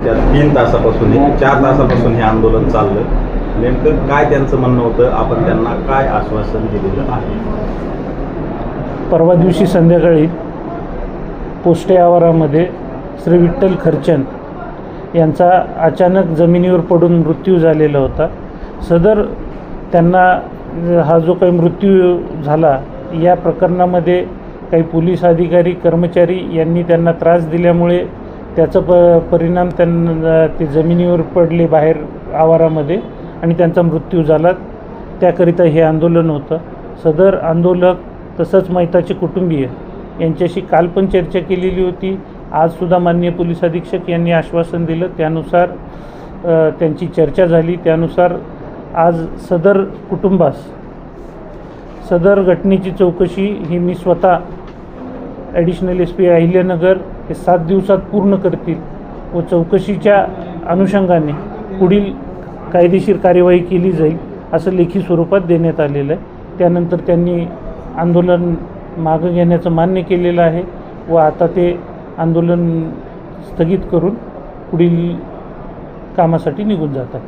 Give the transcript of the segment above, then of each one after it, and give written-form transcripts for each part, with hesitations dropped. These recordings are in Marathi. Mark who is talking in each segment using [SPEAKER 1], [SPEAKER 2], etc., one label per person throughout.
[SPEAKER 1] त्या 3 तासापासून 4 तासापासून हे आंदोलन चाललं. नेमकं काय त्यांचं म्हणणं होतं, आपण त्यांना काय आश्वासन दिलेलं आहे?
[SPEAKER 2] परवा दिवशी संध्याकाळी पोस्टे आवारामध्ये श्री विठ्ठल खर्चन यांचा अचानक जमिनीवर पडून मृत्यू झालेला होता. सदर त्यांना हा जो काही मृत्यू झाला या प्रकरणामध्ये काही पोलीस अधिकारी कर्मचारी यांनी त्यांना त्रास दिल्यामुळे त्याचा परिणाम त्यांना ते जमिनीवर पडले बाहेर आवारामध्ये आणि त्यांचा मृत्यू झाला. त्याकरिता हे आंदोलन होतं. सदर आंदोलक तसंच मैताचे कुटुंबीय यांच्याशी काल पण चर्चा केलेली होती. आजसुद्धा माननीय पोलीस अधीक्षक यांनी आश्वासन दिलं, त्यानुसार त्यांची चर्चा झाली. त्यानुसार आज सदर कुटुंबास सदर घटनेची चौकशी ही मी स्वतः ॲडिशनल SP अहिल्यानगर हे 7 दिवसात पूर्ण करतील व चौकशीच्या अनुषंगाने पुढील कायदेशीर कार्यवाही केली जाईल असं लेखी स्वरूपात देण्यात आलेलं आहे. त्यानंतर त्यांनी आंदोलन मागं घेण्याचं मान्य केलेलं आहे व आता ते आंदोलन स्थगित करून पुढील कामासाठी निघून जातात.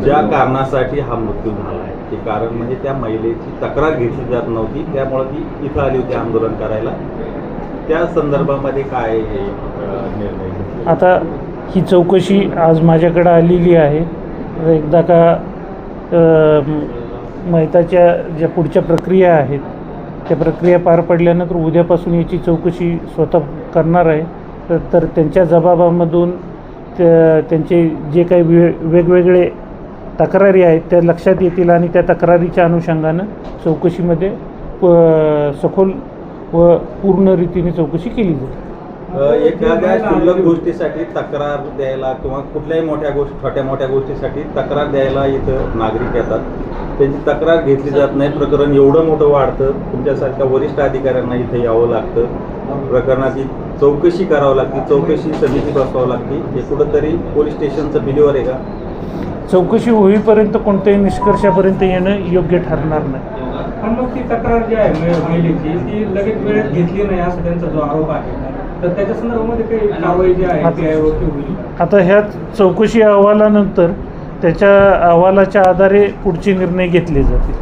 [SPEAKER 1] ज्या कारणासाठी हा मृत्यू झाला आहे ते कारण म्हणजे त्या महिलेची तक्रार घेतली जात नव्हती, त्यामुळे ती इथं आली होती आंदोलन करायला. त्या संदर्भामध्ये काय निर्णय?
[SPEAKER 2] आता ही चौकशी आज माझ्याकडं आलेली आहे. एकदा का मैताच्या ज्या पुढच्या प्रक्रिया आहेत त्या प्रक्रिया पार पडल्यानंतर उद्यापासून याची चौकशी स्वतः करणार आहे. तर त्यांच्या जबाबामधून त्यांचे जे काही वेगवेगळे तक्रारी आहेत त्या लक्षात येतील आणि त्या तक्रारीच्या अनुषंगानं चौकशीमध्ये सखोल व पूर्ण रीतीने चौकशी केली जाईल.
[SPEAKER 1] एखाद्या क्षुल्लक गोष्टीसाठी तक्रार द्यायला किंवा कुठल्याही छोट्या मोठ्या गोष्टीसाठी तक्रार द्यायला इथं नागरिक येतात, त्यांची तक्रार घेतली जात नाही. प्रकरण एवढं मोठं वाढतं, तुमच्यासारख्या वरिष्ठ अधिकाऱ्यांना इथे यावं लागतं, प्रकरणाची चौकशी करावं लागते, चौकशी समिती बसवावं लागते. हे कुठंतरी पोलीस स्टेशनचं बिलीवर आहे का?
[SPEAKER 2] चौकशी होईपर्यंत कोणत्याही निष्कर्षापर्यंत येणं योग्य ठरणार नाही.
[SPEAKER 3] पण मग ती तक्रार जी आहे महिलेची ती लगेच वेळेत घेतली नाही असा त्यांचा जो आरोप आहे, तर त्याच्या संदर्भामध्ये काही कारवाई जी आहे ती होईल?
[SPEAKER 2] आता ह्या चौकशी अहवालानंतर त्याच्या अहवालाच्या आधारे पुढचे निर्णय घेतले जातील.